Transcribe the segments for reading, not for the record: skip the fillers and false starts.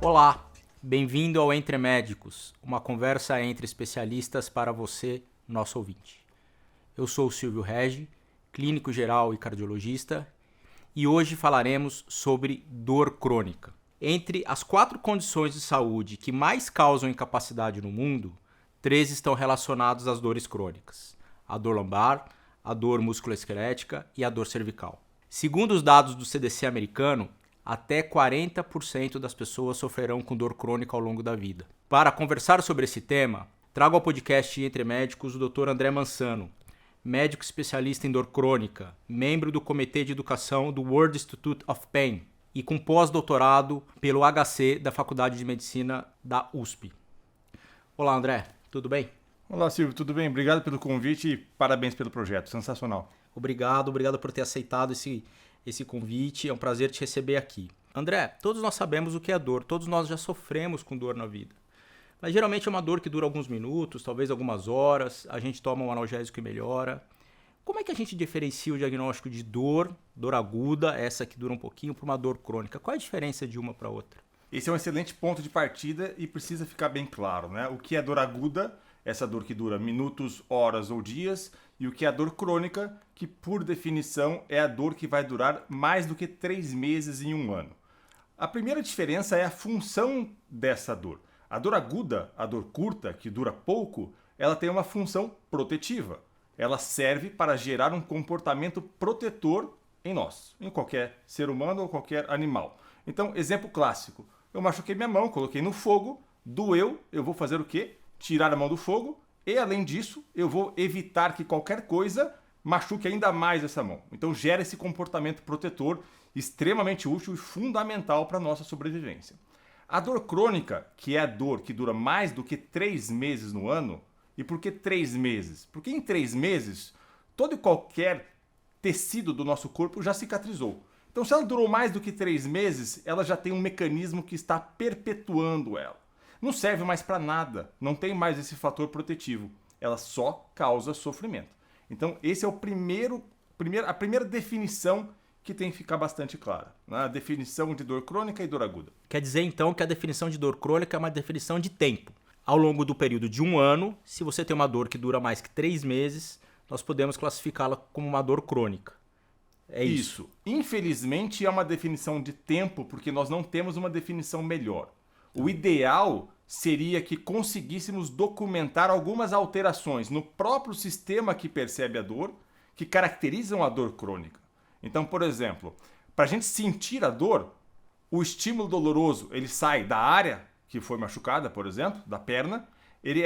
Olá, bem-vindo ao Entre Médicos, uma conversa entre especialistas para você, nosso ouvinte. Eu sou o Silvio Regi, clínico geral e cardiologista, e hoje falaremos sobre dor crônica. Entre as 4 condições de saúde que mais causam incapacidade no mundo, 3 estão relacionadas às dores crônicas: a dor lombar, a dor musculoesquelética e a dor cervical. Segundo os dados do CDC americano, até 40% das pessoas sofrerão com dor crônica ao longo da vida. Para conversar sobre esse tema, trago ao podcast Entre Médicos o Dr. André Mansano, médico especialista em dor crônica, membro do Comitê de Educação do World Institute of Pain e com pós-doutorado pelo HC da Faculdade de Medicina da USP. Olá, André, tudo bem? Olá, Silvio, tudo bem? Obrigado pelo convite e parabéns pelo projeto, sensacional. Obrigado por ter aceitado esse convite, é um prazer te receber aqui. André, todos nós sabemos o que é dor, todos nós já sofremos com dor na vida. Mas geralmente é uma dor que dura alguns minutos, talvez algumas horas, a gente toma um analgésico e melhora. Como é que a gente diferencia o diagnóstico de dor aguda, essa que dura um pouquinho, para uma dor crônica? Qual é a diferença de uma para outra? Esse é um excelente ponto de partida e precisa ficar bem claro, né? O que é dor aguda, essa dor que dura minutos, horas ou dias, e o que é a dor crônica, que por definição é a dor que vai durar mais do que 3 meses em um ano. A primeira diferença é a função dessa dor. A dor aguda, a dor curta, que dura pouco, ela tem uma função protetiva. Ela serve para gerar um comportamento protetor em nós, em qualquer ser humano ou qualquer animal. Então, exemplo clássico. Eu machuquei minha mão, coloquei no fogo, doeu, eu vou fazer o quê? Tirar a mão do fogo e, além disso, eu vou evitar que qualquer coisa machuque ainda mais essa mão. Então, gera esse comportamento protetor extremamente útil e fundamental para a nossa sobrevivência. A dor crônica, que é a dor que dura mais do que 3 meses no ano, e por que 3 meses? Porque em 3 meses, todo e qualquer tecido do nosso corpo já cicatrizou. Então, se ela durou mais do que 3 meses, ela já tem um mecanismo que está perpetuando ela. Não serve mais para nada, não tem mais esse fator protetivo. Ela só causa sofrimento. Então, esse é a primeira definição que tem que ficar bastante clara, né? A definição de dor crônica e dor aguda. Quer dizer, então, que a definição de dor crônica é uma definição de tempo. Ao longo do período de um ano, se você tem uma dor que dura mais que 3 meses, nós podemos classificá-la como uma dor crônica. É isso. Infelizmente, é uma definição de tempo, porque nós não temos uma definição melhor. O ideal seria que conseguíssemos documentar algumas alterações no próprio sistema que percebe a dor, que caracterizam a dor crônica. Então, por exemplo, para a gente sentir a dor, o estímulo doloroso ele sai da área que foi machucada, por exemplo, da perna, ele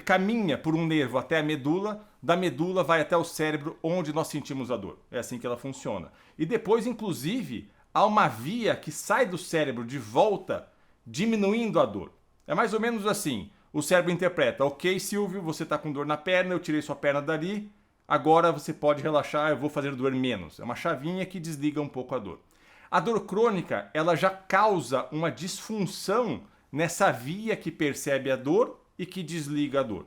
caminha por um nervo até a medula, da medula vai até o cérebro, onde nós sentimos a dor. É assim que ela funciona. E depois, inclusive, há uma via que sai do cérebro de volta, diminuindo a dor. É mais ou menos assim. O cérebro interpreta: ok, Silvio, você está com dor na perna, eu tirei sua perna dali, agora você pode relaxar, eu vou fazer doer menos. É uma chavinha que desliga um pouco a dor. A dor crônica, ela já causa uma disfunção nessa via que percebe a dor e que desliga a dor.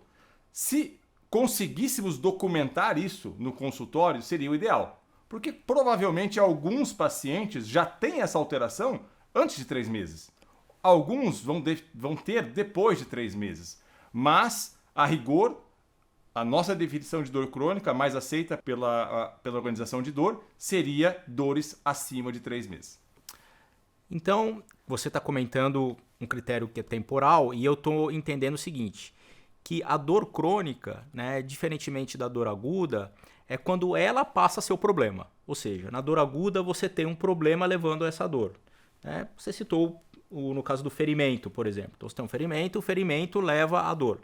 Se conseguíssemos documentar isso no consultório, seria o ideal. Porque provavelmente alguns pacientes já têm essa alteração antes de 3 meses. Alguns vão ter depois de 3 meses. Mas, a rigor, a nossa definição de dor crônica, mais aceita pela Organização de Dor, seria dores acima de 3 meses. Então, você está comentando um critério que é temporal e eu estou entendendo o seguinte, que a dor crônica, né, diferentemente da dor aguda, é quando ela passa a ser o problema. Ou seja, na dor aguda você tem um problema levando a essa dor. Né? Você citou no caso do ferimento, por exemplo. Então você tem um o ferimento leva à dor.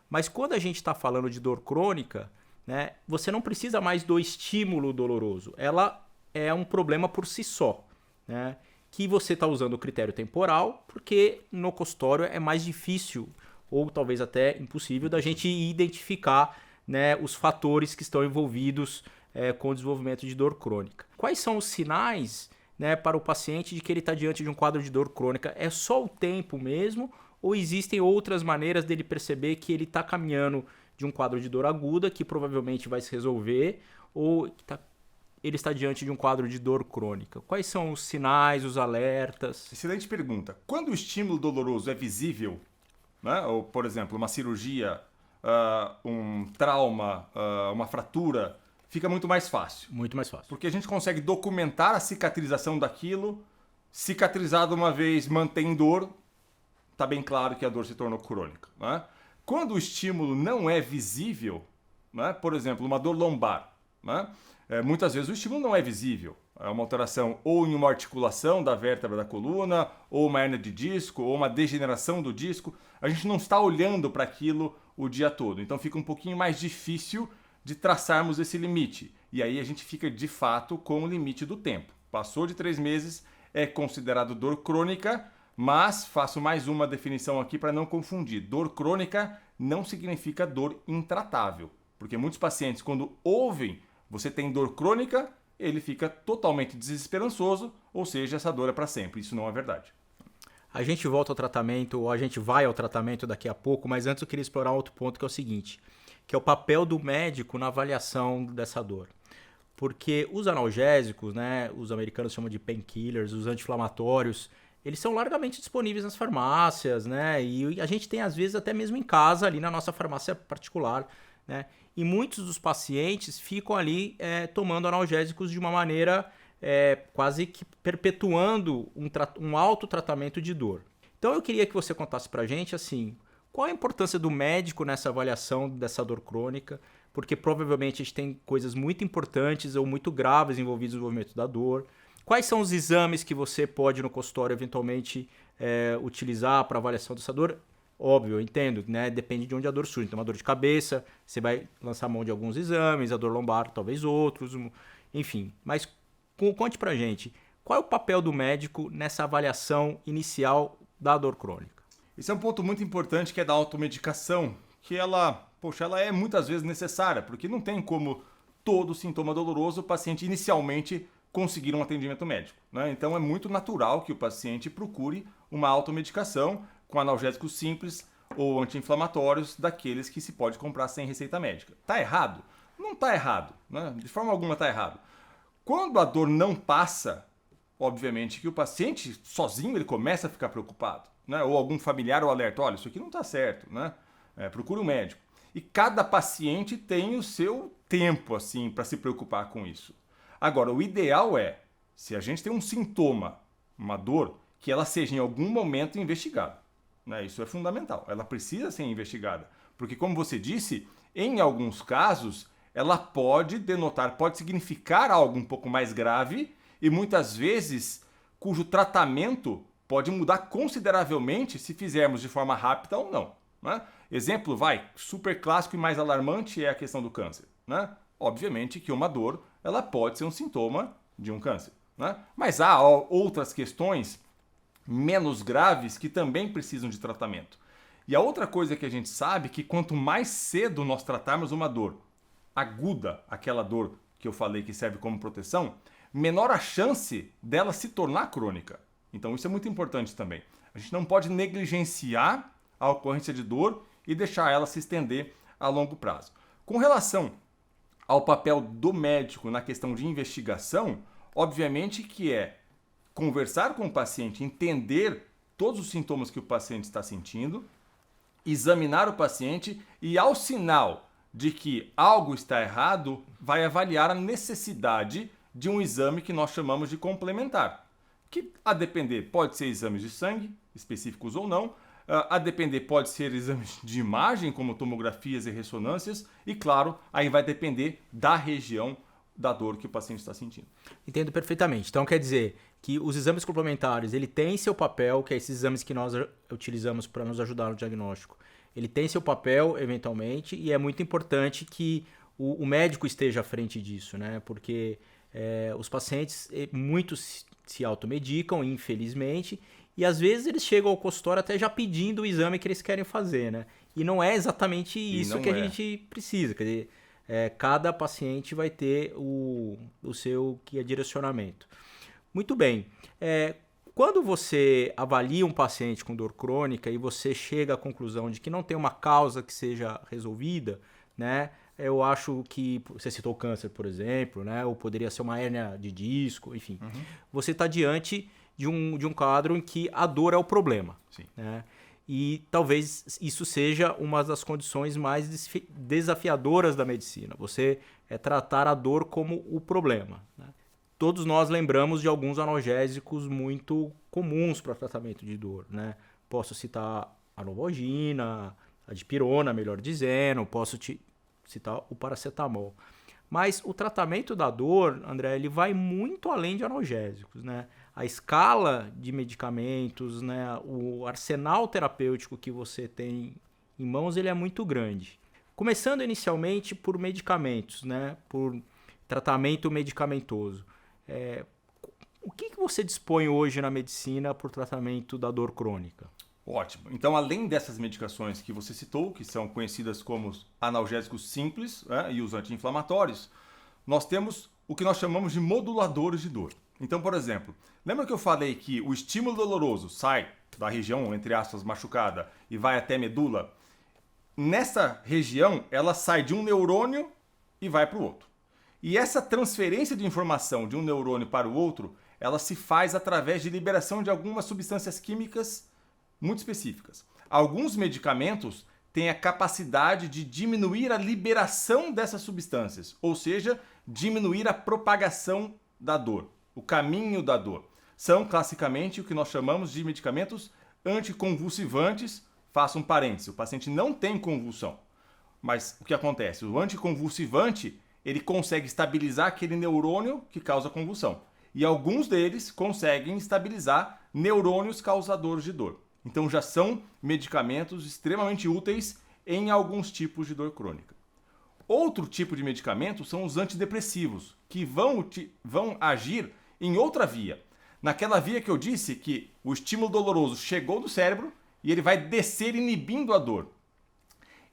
Mas quando a gente está falando de dor crônica, né, você não precisa mais do estímulo doloroso. Ela é um problema por si só, né, que você está usando o critério temporal, porque no consultório é mais difícil, ou talvez até impossível, da gente identificar, né, os fatores que estão envolvidos com o desenvolvimento de dor crônica. Quais são os sinais, né, para o paciente de que ele está diante de um quadro de dor crônica? É só o tempo mesmo? Ou existem outras maneiras dele perceber que ele está caminhando de um quadro de dor aguda, que provavelmente vai se resolver, ou está ele está diante de um quadro de dor crônica? Quais são os sinais, os alertas? Excelente pergunta. Quando o estímulo doloroso é visível, né? Ou, por exemplo, uma cirurgia, um trauma, uma fratura, fica muito mais fácil. Muito mais fácil. Porque a gente consegue documentar a cicatrização daquilo, cicatrizado uma vez, mantém dor, está bem claro que a dor se tornou crônica. Né? Quando o estímulo não é visível, né? Por exemplo, uma dor lombar, né? Muitas vezes o estímulo não é visível. É uma alteração ou em uma articulação da vértebra da coluna, ou uma hernia de disco, ou uma degeneração do disco. A gente não está olhando para aquilo o dia todo. Então fica um pouquinho mais difícil de traçarmos esse limite. E aí a gente fica, de fato, com o limite do tempo. Passou de 3 meses, é considerado dor crônica, mas faço mais uma definição aqui para não confundir. Dor crônica não significa dor intratável. Porque muitos pacientes, quando ouvem você tem dor crônica, ele fica totalmente desesperançoso, ou seja, essa dor é para sempre. Isso não é verdade. A gente volta ao tratamento, ou a gente vai ao tratamento daqui a pouco, mas antes eu queria explorar outro ponto que é o seguinte, que é o papel do médico na avaliação dessa dor. Porque os analgésicos, né, os americanos chamam de painkillers, os anti-inflamatórios, eles são largamente disponíveis nas farmácias, né, e a gente tem às vezes até mesmo em casa, ali na nossa farmácia particular, né, e muitos dos pacientes ficam ali tomando analgésicos de uma maneira quase que perpetuando um autotratamento de dor. Então eu queria que você contasse pra gente, assim, qual a importância do médico nessa avaliação dessa dor crônica, porque provavelmente a gente tem coisas muito importantes ou muito graves envolvidas no desenvolvimento da dor. Quais são os exames que você pode no consultório eventualmente utilizar para avaliação dessa dor? Óbvio, eu entendo, né? Depende de onde a dor surge. Então, uma dor de cabeça, você vai lançar mão de alguns exames, a dor lombar, talvez outros, enfim. Mas conte pra gente, qual é o papel do médico nessa avaliação inicial da dor crônica? Esse é um ponto muito importante, que é da automedicação, que ela é muitas vezes necessária, porque não tem como todo sintoma doloroso o paciente inicialmente conseguir um atendimento médico, né? Então, é muito natural que o paciente procure uma automedicação com analgésicos simples ou anti-inflamatórios, daqueles que se pode comprar sem receita médica. Tá errado? Não tá errado, né? De forma alguma tá errado. Quando a dor não passa, obviamente que o paciente sozinho ele começa a ficar preocupado, né? Ou algum familiar o alerta, olha, isso aqui não tá certo, né? Procure um médico. E cada paciente tem o seu tempo assim para se preocupar com isso. Agora, o ideal é, se a gente tem um sintoma, uma dor, que ela seja em algum momento investigada. Né? Isso é fundamental. Ela precisa ser investigada. Porque, como você disse, em alguns casos, ela pode denotar, pode significar algo um pouco mais grave e muitas vezes cujo tratamento pode mudar consideravelmente se fizermos de forma rápida ou não. Né? Exemplo, super clássico e mais alarmante é a questão do câncer. Né? Obviamente que uma dor ela pode ser um sintoma de um câncer. Né? Mas há outras questões menos graves que também precisam de tratamento. E a outra coisa que a gente sabe é que quanto mais cedo nós tratarmos uma dor aguda, aquela dor que eu falei que serve como proteção, menor a chance dela se tornar crônica. Então isso é muito importante também. A gente não pode negligenciar a ocorrência de dor e deixar ela se estender a longo prazo. Com relação ao papel do médico na questão de investigação, obviamente que é conversar com o paciente, entender todos os sintomas que o paciente está sentindo, examinar o paciente e, ao sinal de que algo está errado, vai avaliar a necessidade de um exame que nós chamamos de complementar. Que, a depender, pode ser exames de sangue, específicos ou não, a depender pode ser exames de imagem, como tomografias e ressonâncias, e claro, aí vai depender da região da dor que o paciente está sentindo. Entendo perfeitamente. Então quer dizer que os exames complementares, ele tem seu papel, que é esses exames que nós utilizamos para nos ajudar no diagnóstico. Ele tem seu papel, eventualmente, e é muito importante que o médico esteja à frente disso, né? Porque os pacientes, muitos se automedicam, infelizmente, e às vezes eles chegam ao consultório até já pedindo o exame que eles querem fazer, né? E não é exatamente isso que a gente precisa, quer dizer, cada paciente vai ter o seu direcionamento. Muito bem. Quando você avalia um paciente com dor crônica e você chega à conclusão de que não tem uma causa que seja resolvida, né? eu acho que, você citou câncer, por exemplo, né? Ou poderia ser uma hérnia de disco, enfim. Você está diante de um quadro em que a dor é o problema. Sim. Né? E talvez isso seja uma das condições mais desafiadoras da medicina. Você tratar a dor como o problema. Né? Todos nós lembramos de alguns analgésicos muito comuns para tratamento de dor. Né? Posso citar a Novalgina, a dipirona, melhor dizendo, posso citar o paracetamol. Mas o tratamento da dor, André, ele vai muito além de analgésicos, né? A escala de medicamentos, né, o arsenal terapêutico que você tem em mãos, ele é muito grande. Começando inicialmente por medicamentos, né, por tratamento medicamentoso. O que você dispõe hoje na medicina por tratamento da dor crônica? Ótimo. Então, além dessas medicações que você citou, que são conhecidas como os analgésicos simples, né, e os anti-inflamatórios, nós temos o que nós chamamos de moduladores de dor. Então, por exemplo, lembra que eu falei que o estímulo doloroso sai da região, entre aspas, machucada e vai até a medula? Nessa região, ela sai de um neurônio e vai para o outro. E essa transferência de informação de um neurônio para o outro, ela se faz através de liberação de algumas substâncias químicas muito específicas. Alguns medicamentos têm a capacidade de diminuir a liberação dessas substâncias, ou seja, diminuir a propagação da dor, o caminho da dor. São classicamente o que nós chamamos de medicamentos anticonvulsivantes. Faça um parênteses, o paciente não tem convulsão. Mas o que acontece? O anticonvulsivante, ele consegue estabilizar aquele neurônio que causa convulsão. E alguns deles conseguem estabilizar neurônios causadores de dor. Então já são medicamentos extremamente úteis em alguns tipos de dor crônica. Outro tipo de medicamento são os antidepressivos, que vão agir em outra via. Naquela via que eu disse que o estímulo doloroso chegou do cérebro e ele vai descer inibindo a dor.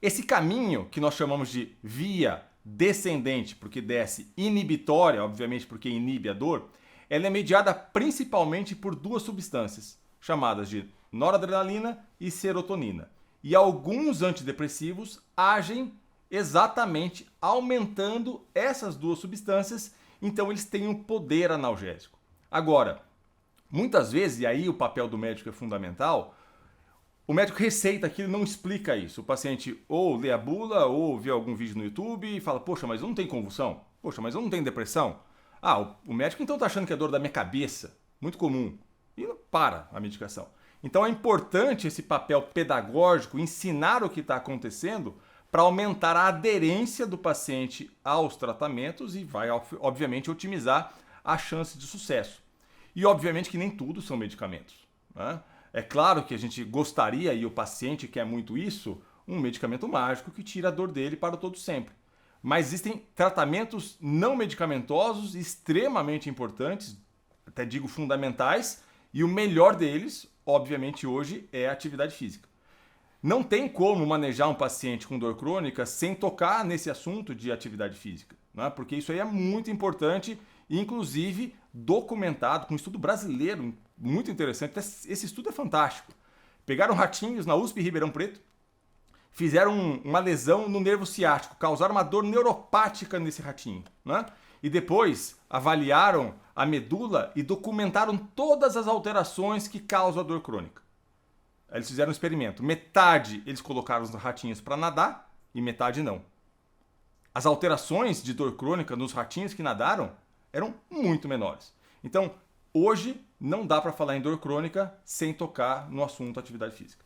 Esse caminho, que nós chamamos de via descendente, porque desce, inibitória, obviamente porque inibe a dor, ela é mediada principalmente por duas substâncias, chamadas de noradrenalina e serotonina. E alguns antidepressivos agem exatamente aumentando essas duas substâncias, então eles têm um poder analgésico. Agora, muitas vezes, e aí o papel do médico é fundamental, o médico receita aquilo e não explica isso. O paciente ou lê a bula ou vê algum vídeo no YouTube e fala, poxa, mas eu não tenho convulsão? Poxa, mas eu não tenho depressão? Ah, o médico então está achando que é dor da minha cabeça. Muito comum. E não para a medicação. Então é importante esse papel pedagógico, ensinar o que está acontecendo para aumentar a aderência do paciente aos tratamentos e vai, obviamente, otimizar a chance de sucesso. E, obviamente, que nem tudo são medicamentos. Né? É claro que a gente gostaria, e o paciente quer muito isso, um medicamento mágico que tira a dor dele para todo sempre. Mas existem tratamentos não medicamentosos extremamente importantes, até digo fundamentais, e o melhor deles, obviamente, hoje é a atividade física. Não tem como manejar um paciente com dor crônica sem tocar nesse assunto de atividade física, né? Porque isso aí é muito importante, inclusive documentado com um estudo brasileiro muito interessante. Esse estudo é fantástico. Pegaram ratinhos na USP Ribeirão Preto, fizeram uma lesão no nervo ciático, causaram uma dor neuropática nesse ratinho, né? E depois avaliaram a medula e documentaram todas as alterações que causam a dor crônica. Eles fizeram um experimento. Metade eles colocaram os ratinhos para nadar e metade não. As alterações de dor crônica nos ratinhos que nadaram eram muito menores. Então, hoje não dá para falar em dor crônica sem tocar no assunto atividade física.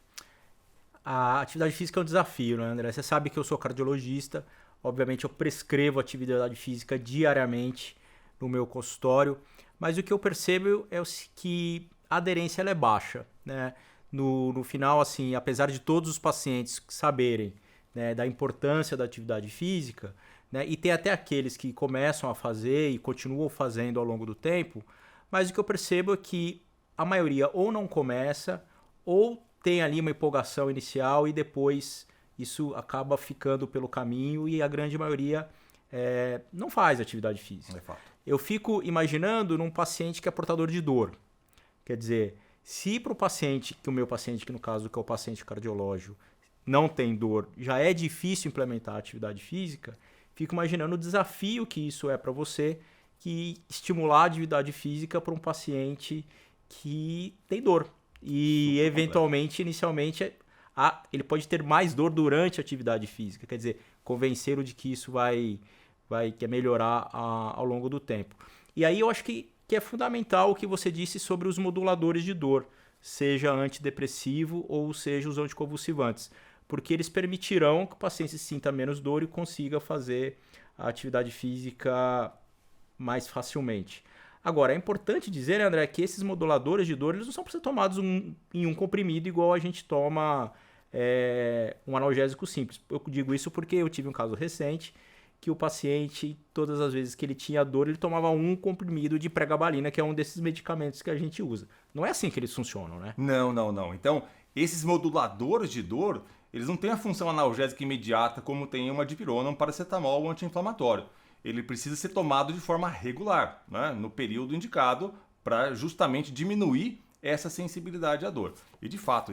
A atividade física é um desafio, né, André? Você sabe que eu sou cardiologista. Obviamente, eu prescrevo atividade física diariamente no meu consultório. Mas o que eu percebo é que a aderência ela é baixa, né? No final, assim, apesar de todos os pacientes saberem, né, da importância da atividade física, né, e tem até aqueles que começam a fazer e continuam fazendo ao longo do tempo, mas o que eu percebo é que a maioria ou não começa, ou tem ali uma empolgação inicial e depois isso acaba ficando pelo caminho e a grande maioria não faz atividade física. É fato. Eu fico imaginando num paciente que é portador de dor. Quer dizer, se para o paciente, que o meu paciente, que no caso que é o paciente cardiológico, não tem dor, já é difícil implementar a atividade física, fico imaginando o desafio que isso é para você, que estimular a atividade física para um paciente que tem dor. E, Super eventualmente, inicialmente, ele pode ter mais dor durante a atividade física. Quer dizer, convencê-lo de que isso vai melhorar ao longo do tempo. E aí eu acho que é fundamental o que você disse sobre os moduladores de dor, seja antidepressivo ou seja os anticonvulsivantes, porque eles permitirão que o paciente sinta menos dor e consiga fazer a atividade física mais facilmente. Agora, é importante dizer, né, André, que esses moduladores de dor eles não são para ser tomados em um comprimido igual a gente toma um analgésico simples. Eu digo isso porque eu tive um caso recente que o paciente, todas as vezes que ele tinha dor, ele tomava um comprimido de pregabalina, que é um desses medicamentos que a gente usa. Não é assim que eles funcionam, né? Não. Então, esses moduladores de dor, eles não têm a função analgésica imediata como tem uma dipirona, um paracetamol ou um anti-inflamatório. Ele precisa ser tomado de forma regular, né? No período indicado, para justamente diminuir essa sensibilidade à dor. E de fato,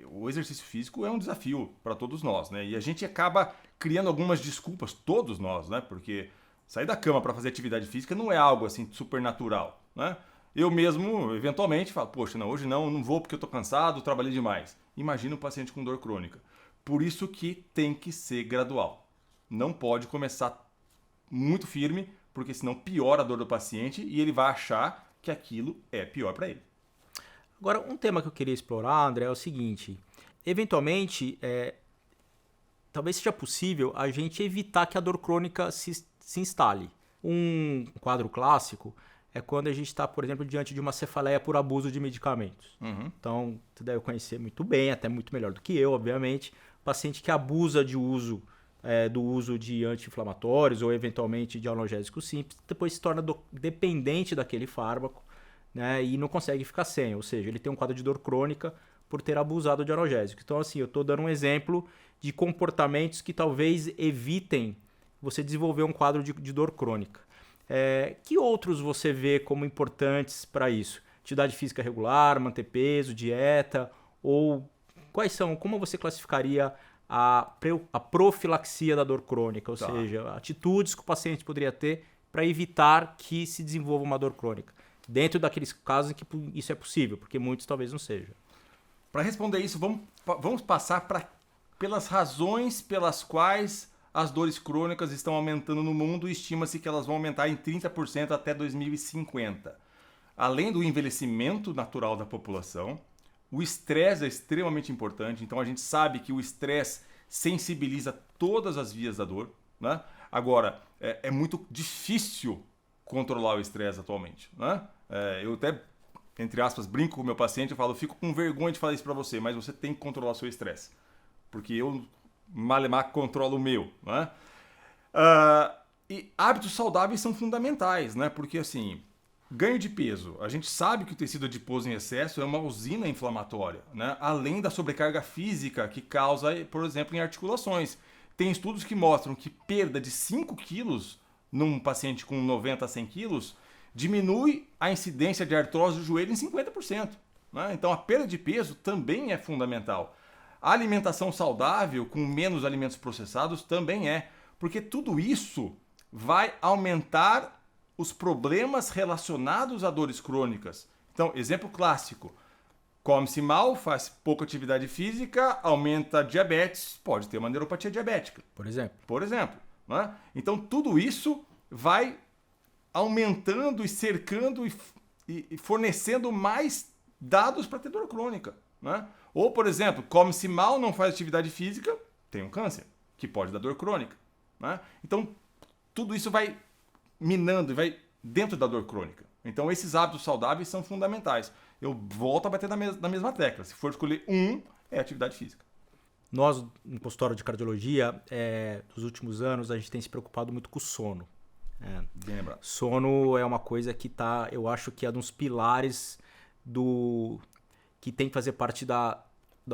o exercício físico é um desafio para todos nós, né? E a gente acaba criando algumas desculpas, todos nós, né? Porque sair da cama para fazer atividade física não é algo assim super natural, né? Eu mesmo, eventualmente, falo, poxa, não, hoje não vou porque eu estou cansado, trabalhei demais. Imagina um paciente com dor crônica. Por isso que tem que ser gradual. Não pode começar muito firme, porque senão piora a dor do paciente e ele vai achar que aquilo é pior para ele. Agora, um tema que eu queria explorar, André, é o seguinte. Eventualmente, talvez seja possível a gente evitar que a dor crônica se instale. Um quadro clássico é quando a gente está, por exemplo, diante de uma cefaleia por abuso de medicamentos. Uhum. Então, você deve conhecer muito bem, até muito melhor do que eu, obviamente, paciente que abusa do uso de anti-inflamatórios ou, eventualmente, de analgésicos simples, depois se torna dependente daquele fármaco, né, e não consegue ficar sem. Ou seja, ele tem um quadro de dor crônica por ter abusado de analgésico. Então, assim, eu estou dando um exemplo de comportamentos que talvez evitem você desenvolver um quadro de dor crônica. Que outros você vê como importantes para isso? Atividade física regular, manter peso, dieta, ou como você classificaria a profilaxia da dor crônica, ou seja, atitudes que o paciente poderia ter para evitar que se desenvolva uma dor crônica, dentro daqueles casos em que isso é possível, porque muitos talvez não seja. Para responder isso, vamos passar pelas razões pelas quais as dores crônicas estão aumentando no mundo e estima-se que elas vão aumentar em 30% até 2050. Além do envelhecimento natural da população, o estresse é extremamente importante, então a gente sabe que o estresse sensibiliza todas as vias da dor, né? Agora, é muito difícil controlar o estresse atualmente, né? Eu até, entre aspas, brinco com o meu paciente, eu falo, fico com vergonha de falar isso para você, mas você tem que controlar o seu estresse, porque eu malemar controlo o meu, né? E hábitos saudáveis são fundamentais, né? Porque assim, ganho de peso, a gente sabe que o tecido adiposo em excesso é uma usina inflamatória, né? Além da sobrecarga física que causa, por exemplo, em articulações. Tem estudos que mostram que perda de 5 quilos num paciente com 90 a 100 quilos diminui a incidência de artrose do joelho em 50%. Né? Então a perda de peso também é fundamental. A alimentação saudável, com menos alimentos processados, também é. Porque tudo isso vai aumentar os problemas relacionados a dores crônicas. Então, exemplo clássico. Come-se mal, faz pouca atividade física, aumenta a diabetes, pode ter uma neuropatia diabética. Por exemplo. Né? Então, tudo isso vai aumentando e cercando e fornecendo mais dados para ter dor crônica. Né? Ou, por exemplo, come-se mal, não faz atividade física, tem um câncer, que pode dar dor crônica. Né? Então, tudo isso vai minando e vai dentro da dor crônica. Então, esses hábitos saudáveis são fundamentais. Eu volto a bater na mesma tecla. Se for escolher é atividade física. Nós, no consultório de cardiologia, nos últimos anos, a gente tem se preocupado muito com o sono. Bem lembrado. Sono é uma coisa que eu acho que é um dos pilares que tem que fazer parte da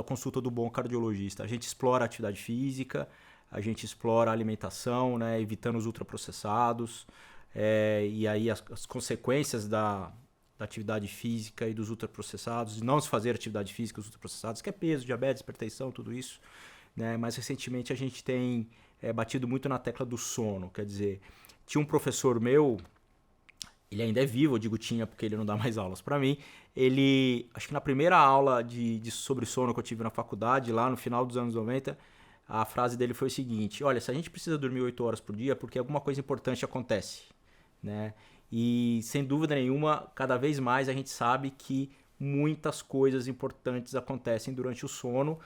consulta do bom cardiologista. A gente explora a atividade física, a gente explora a alimentação, né, evitando os ultraprocessados, e aí as consequências da atividade física e dos ultraprocessados, de não se fazer atividade física e os ultraprocessados, que é peso, diabetes, hipertensão, tudo isso. né? Mais recentemente a gente tem batido muito na tecla do sono, quer dizer, tinha um professor meu, ele ainda é vivo, eu digo tinha porque ele não dá mais aulas para mim, ele, acho que na primeira aula sobre sono que eu tive na faculdade, lá no final dos anos 90, a frase dele foi o seguinte: olha, se a gente precisa dormir 8 horas por dia, é porque alguma coisa importante acontece, né? E sem dúvida nenhuma, cada vez mais a gente sabe que muitas coisas importantes acontecem durante o sono,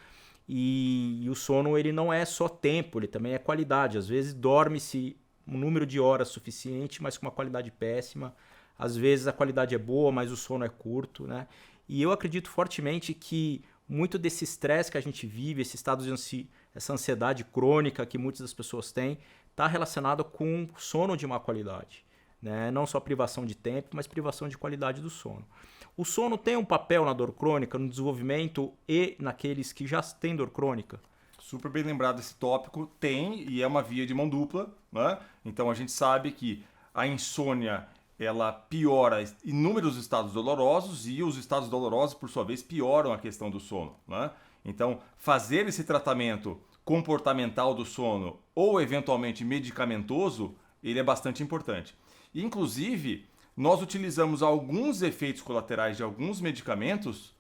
e o sono ele não é só tempo, ele também é qualidade. Às vezes dorme-se um número de horas suficiente, mas com uma qualidade péssima. Às vezes a qualidade é boa, mas o sono é curto, né? E eu acredito fortemente que muito desse estresse que a gente vive, esse estado de essa ansiedade crônica que muitas das pessoas têm, está relacionado com sono de má qualidade, né? Não só privação de tempo, mas privação de qualidade do sono. O sono tem um papel na dor crônica, no desenvolvimento e naqueles que já têm dor crônica? Super bem lembrado esse tópico, tem, e é uma via de mão dupla, né? Então a gente sabe que a insônia ela piora inúmeros estados dolorosos, e os estados dolorosos, por sua vez, pioram a questão do sono, né? Então, fazer esse tratamento comportamental do sono ou eventualmente medicamentoso, ele é bastante importante. Inclusive, nós utilizamos alguns efeitos colaterais de alguns medicamentos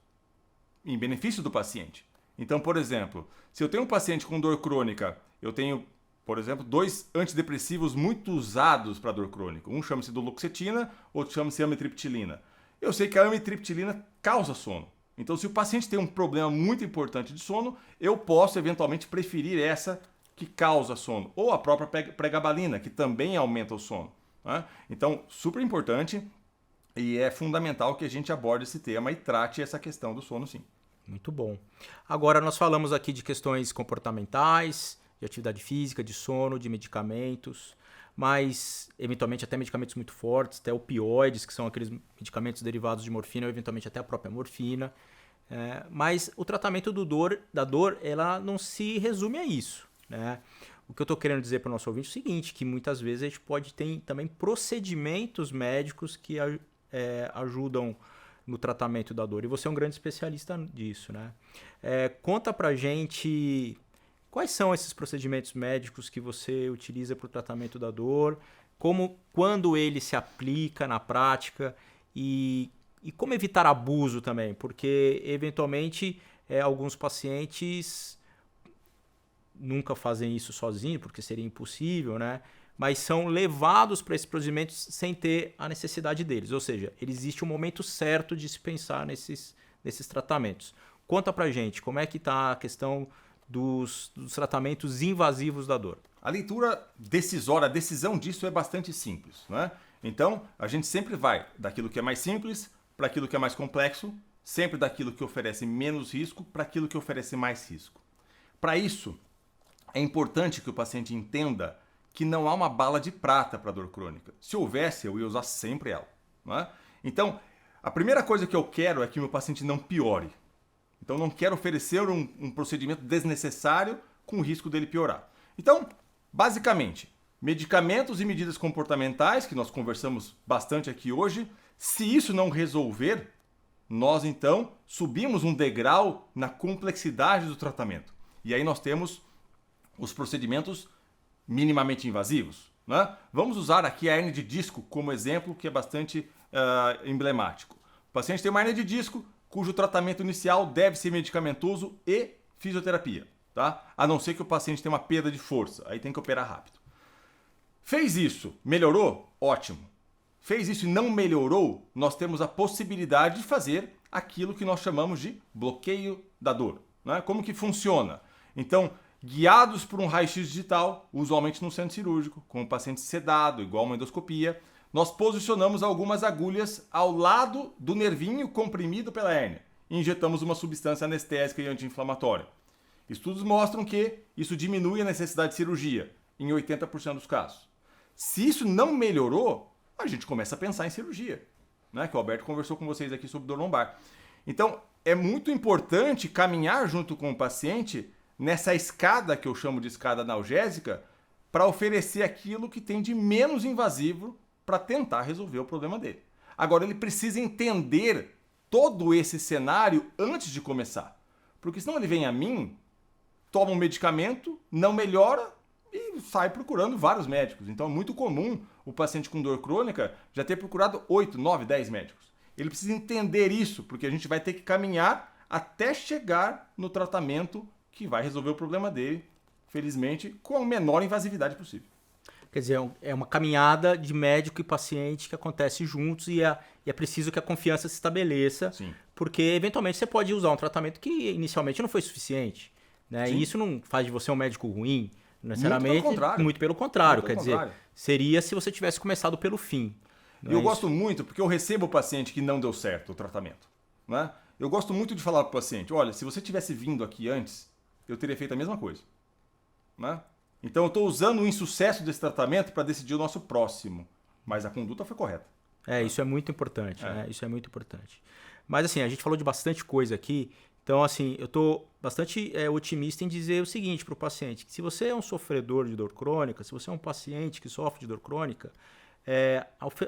em benefício do paciente. Então, por exemplo, se eu tenho um paciente com dor crônica, eu tenho, por exemplo, 2 antidepressivos muito usados para dor crônica. Um chama-se duloxetina, outro chama-se amitriptilina. Eu sei que a amitriptilina causa sono. Então, se o paciente tem um problema muito importante de sono, eu posso eventualmente preferir essa que causa sono. Ou a própria pregabalina, que também aumenta o sono, né? Então, super importante, e é fundamental que a gente aborde esse tema e trate essa questão do sono, sim. Muito bom. Agora nós falamos aqui de questões comportamentais, de atividade física, de sono, de medicamentos, mas eventualmente até medicamentos muito fortes, até opioides, que são aqueles medicamentos derivados de morfina, ou eventualmente até a própria morfina. Mas o tratamento da dor, ela não se resume a isso, né? O que eu estou querendo dizer para o nosso ouvinte é o seguinte, que muitas vezes a gente pode ter também procedimentos médicos que ajudam no tratamento da dor. E você é um grande especialista disso, né? Conta pra gente quais são esses procedimentos médicos que você utiliza para o tratamento da dor, quando ele se aplica na prática e como evitar abuso também, porque eventualmente alguns pacientes nunca fazem isso sozinho, porque seria impossível, né? Mas são levados para esses procedimentos sem ter a necessidade deles. Ou seja, existe um momento certo de se pensar nesses tratamentos. Conta pra gente, como é que está a questão dos tratamentos invasivos da dor? A leitura decisória, a decisão disso é bastante simples, né? Então, a gente sempre vai daquilo que é mais simples para aquilo que é mais complexo, sempre daquilo que oferece menos risco para aquilo que oferece mais risco. Para isso, é importante que o paciente entenda que não há uma bala de prata para dor crônica. Se houvesse, eu ia usar sempre ela, né? Então, a primeira coisa que eu quero é que o meu paciente não piore. Então, não quero oferecer um procedimento desnecessário com o risco dele piorar. Então, basicamente, medicamentos e medidas comportamentais, que nós conversamos bastante aqui hoje. Se isso não resolver, nós então subimos um degrau na complexidade do tratamento. E aí nós temos os procedimentos minimamente invasivos, né? Vamos usar aqui a hernia de disco como exemplo, que é bastante emblemático. O paciente tem uma hernia de disco cujo tratamento inicial deve ser medicamentoso e fisioterapia, tá? A não ser que o paciente tenha uma perda de força, aí tem que operar rápido. Fez isso, melhorou? Ótimo. Fez isso e não melhorou? Nós temos a possibilidade de fazer aquilo que nós chamamos de bloqueio da dor, né? Como que funciona? Então, guiados por um raio-x digital, usualmente no centro cirúrgico, com o paciente sedado, igual uma endoscopia, nós posicionamos algumas agulhas ao lado do nervinho comprimido pela hérnia e injetamos uma substância anestésica e anti-inflamatória. Estudos mostram que isso diminui a necessidade de cirurgia, em 80% dos casos. Se isso não melhorou, a gente começa a pensar em cirurgia, né? Que o Alberto conversou com vocês aqui sobre dor lombar. Então, é muito importante caminhar junto com o paciente nessa escada que eu chamo de escada analgésica para oferecer aquilo que tem de menos invasivo para tentar resolver o problema dele. Agora, ele precisa entender todo esse cenário antes de começar, porque senão ele vem a mim toma um medicamento, não melhora e sai procurando vários médicos. Então é muito comum o paciente com dor crônica já ter procurado 8, 9, 10 médicos. Ele precisa entender isso, porque a gente vai ter que caminhar até chegar no tratamento que vai resolver o problema dele, felizmente, com a menor invasividade possível. Quer dizer, é uma caminhada de médico e paciente que acontece juntos e é preciso que a confiança se estabeleça, Sim. porque eventualmente você pode usar um tratamento que inicialmente não foi suficiente, né? E isso não faz de você um médico ruim, necessariamente. Muito pelo contrário. Quer dizer, seria se você tivesse começado pelo fim. E eu gosto muito, porque eu recebo o paciente que não deu certo o tratamento, né? Eu gosto muito de falar para o paciente, olha, se você tivesse vindo aqui antes, eu teria feito a mesma coisa, né? Então eu estou usando o insucesso desse tratamento para decidir o nosso próximo. Mas a conduta foi correta. Isso é muito importante, né? Isso é muito importante. Mas assim, a gente falou de bastante coisa aqui. Então, assim, eu estou bastante otimista em dizer o seguinte para o paciente. Que se você é um sofredor de dor crônica, se você é um paciente que sofre de dor crônica,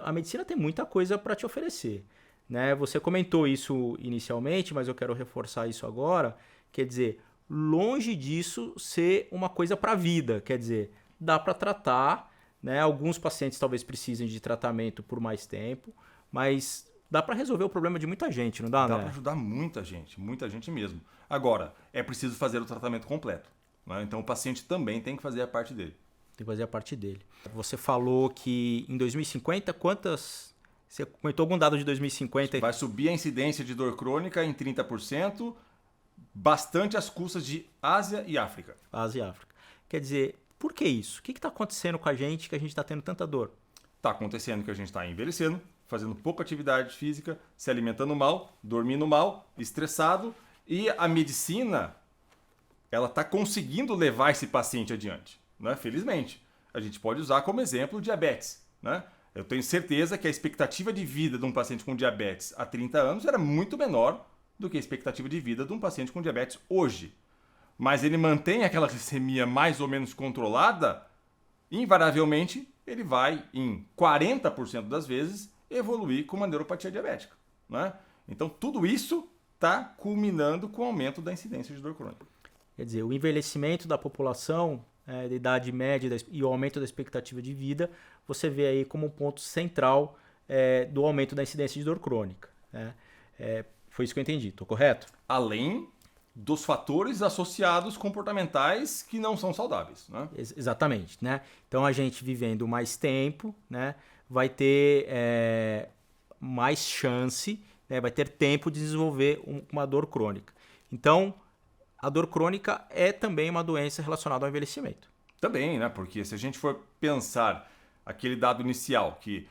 a medicina tem muita coisa para te oferecer, né? Você comentou isso inicialmente, mas eu quero reforçar isso agora. Quer dizer, longe disso ser uma coisa para a vida, quer dizer, dá para tratar, né? Alguns pacientes talvez precisem de tratamento por mais tempo, mas dá para resolver o problema de muita gente, não dá, né? Dá para ajudar muita gente mesmo. Agora, é preciso fazer o tratamento completo, né? Então o paciente também tem que fazer a parte dele. Tem que fazer a parte dele. Você falou que em 2050, você comentou algum dado de 2050? Vai subir a incidência de dor crônica em 30%, bastante às custas de Ásia e África. Ásia e África. Quer dizer, por que isso? O que está acontecendo com a gente que a gente está tendo tanta dor? Está acontecendo que a gente está envelhecendo, fazendo pouca atividade física, se alimentando mal, dormindo mal, estressado, e a medicina ela está conseguindo levar esse paciente adiante, né? Felizmente. A gente pode usar como exemplo o diabetes, né? Eu tenho certeza que a expectativa de vida de um paciente com diabetes há 30 anos era muito menor do que a expectativa de vida de um paciente com diabetes hoje. Mas ele mantém aquela glicemia mais ou menos controlada, invariavelmente ele vai, em 40% das vezes, evoluir com uma neuropatia diabética, né? Então tudo isso está culminando com o aumento da incidência de dor crônica. Quer dizer, o envelhecimento da população, da idade média e o aumento da expectativa de vida, você vê aí como um ponto central do aumento da incidência de dor crônica, né? Foi isso que eu entendi, estou correto? Além dos fatores associados comportamentais que não são saudáveis, né? Exatamente, né? Então a gente vivendo mais tempo, né, vai ter mais chance, né, vai ter tempo de desenvolver uma dor crônica. Então a dor crônica é também uma doença relacionada ao envelhecimento. Também, né? Porque se a gente for pensar aquele dado inicial que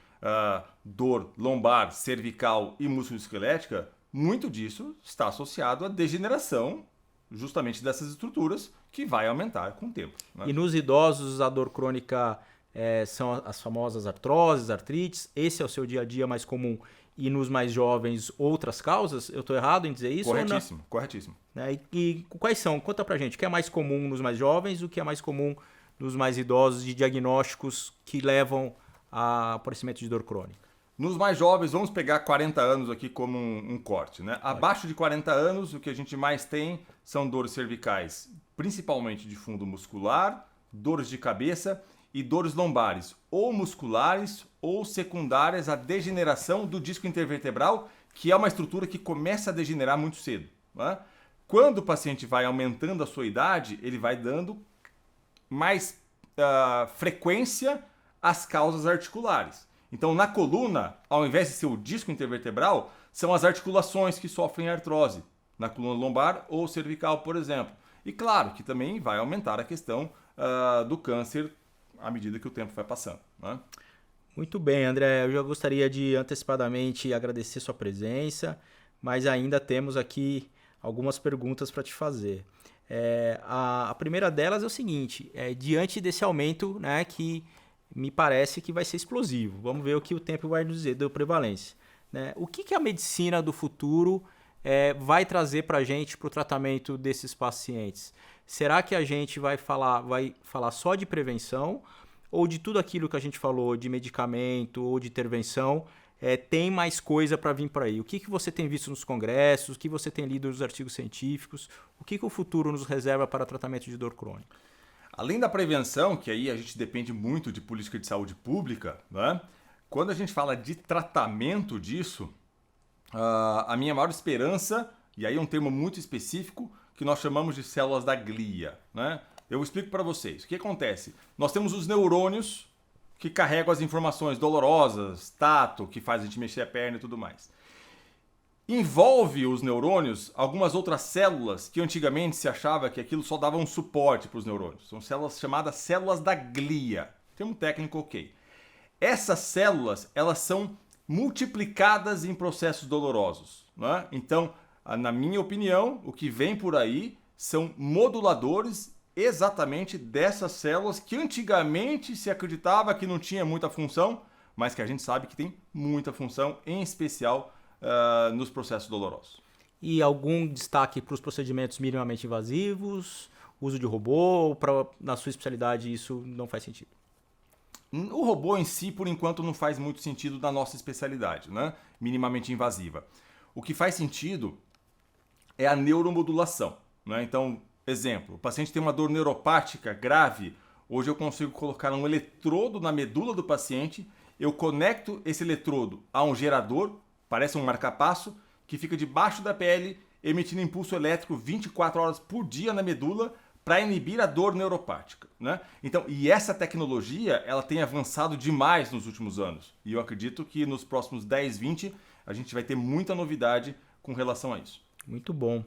dor lombar, cervical e musculoesquelética, muito disso está associado à degeneração justamente dessas estruturas que vai aumentar com o tempo, né? E nos idosos a dor crônica são as famosas artroses, artrites. Esse é o seu dia a dia mais comum. E nos mais jovens outras causas? Eu estou errado em dizer isso? Corretíssimo, corretíssimo. E quais são? Conta pra gente. O que é mais comum nos mais jovens? O que é mais comum nos mais idosos de diagnósticos que levam a aparecimento de dor crônica? Nos mais jovens, vamos pegar 40 anos aqui como um corte, né? Abaixo de 40 anos, o que a gente mais tem são dores cervicais, principalmente de fundo muscular, dores de cabeça e dores lombares, ou musculares ou secundárias à degeneração do disco intervertebral, que é uma estrutura que começa a degenerar muito cedo, né? Quando o paciente vai aumentando a sua idade, ele vai dando mais frequência às causas articulares. Então, na coluna, ao invés de ser o disco intervertebral, são as articulações que sofrem artrose, na coluna lombar ou cervical, por exemplo. E claro que também vai aumentar a questão do câncer à medida que o tempo vai passando, né? Muito bem, André. Eu já gostaria de antecipadamente agradecer sua presença, mas ainda temos aqui algumas perguntas para te fazer. A primeira delas é o seguinte: diante desse aumento, né, que me parece que vai ser explosivo, vamos ver o que o tempo vai nos dizer da prevalência, né? O que a medicina do futuro vai trazer para a gente para o tratamento desses pacientes? Será que a gente vai falar só de prevenção ou de tudo aquilo que a gente falou de medicamento ou de intervenção tem mais coisa para vir por aí? O que você tem visto nos congressos? O que você tem lido nos artigos científicos? O que o futuro nos reserva para tratamento de dor crônica? Além da prevenção, que aí a gente depende muito de política de saúde pública, né? Quando a gente fala de tratamento disso, a minha maior esperança, e aí é um termo muito específico, que nós chamamos de células da glia, né? Eu explico para vocês. O que acontece? Nós temos os neurônios que carregam as informações dolorosas, tato, que faz a gente mexer a perna e tudo mais. Envolve os neurônios algumas outras células que antigamente se achava que aquilo só dava um suporte para os neurônios. São células chamadas células da glia. Termo técnico, ok. Essas células, elas são multiplicadas em processos dolorosos, né? Então, na minha opinião, o que vem por aí são moduladores exatamente dessas células que antigamente se acreditava que não tinha muita função, mas que a gente sabe que tem muita função, em especial nos processos dolorosos. E algum destaque para os procedimentos minimamente invasivos, uso de robô, ou na sua especialidade isso não faz sentido? O robô em si, por enquanto, não faz muito sentido na nossa especialidade, né? Minimamente invasiva. O que faz sentido é a neuromodulação, né? Então, exemplo, o paciente tem uma dor neuropática grave, hoje eu consigo colocar um eletrodo na medula do paciente, eu conecto esse eletrodo a um gerador, parece um marca-passo, que fica debaixo da pele, emitindo impulso elétrico 24 horas por dia na medula para inibir a dor neuropática, né? Então, e essa tecnologia, ela tem avançado demais nos últimos anos. E eu acredito que nos próximos 10, 20, a gente vai ter muita novidade com relação a isso. Muito bom.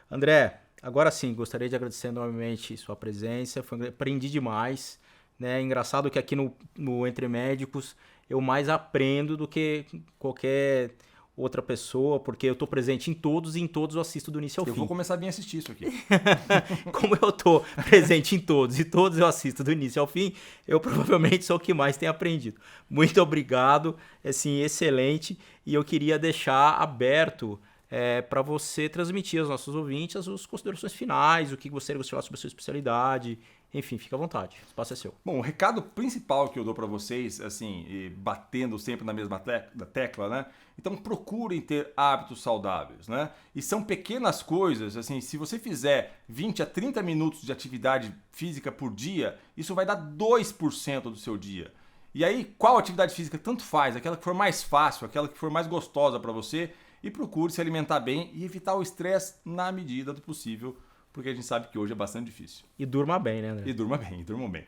André, agora sim, gostaria de agradecer novamente sua presença. Aprendi demais, né? Engraçado que aqui no Entre Médicos eu mais aprendo do que qualquer outra pessoa, porque eu estou presente em todos e em todos eu assisto do início ao fim. Eu vou começar a vir assistir isso aqui. Como eu estou presente em todos e todos eu assisto do início ao fim, eu provavelmente sou o que mais tem aprendido. Muito obrigado, assim, excelente. E eu queria deixar aberto para você transmitir aos nossos ouvintes as suas considerações finais, o que você gostaria de falar sobre a sua especialidade. Enfim, fica à vontade, o espaço é seu. Bom, o recado principal que eu dou para vocês, assim, batendo sempre na mesma tecla, né? Então procurem ter hábitos saudáveis, né? E são pequenas coisas, assim, se você fizer 20 a 30 minutos de atividade física por dia, isso vai dar 2% do seu dia. E aí, qual atividade física tanto faz? Aquela que for mais fácil, aquela que for mais gostosa para você, e procure se alimentar bem e evitar o estresse na medida do possível, porque a gente sabe que hoje é bastante difícil. E durma bem, né, André? E durma bem, durmam bem.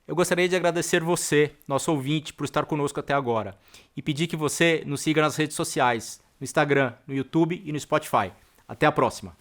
Eu gostaria de agradecer você, nosso ouvinte, por estar conosco até agora. E pedir que você nos siga nas redes sociais, no Instagram, no YouTube e no Spotify. Até a próxima!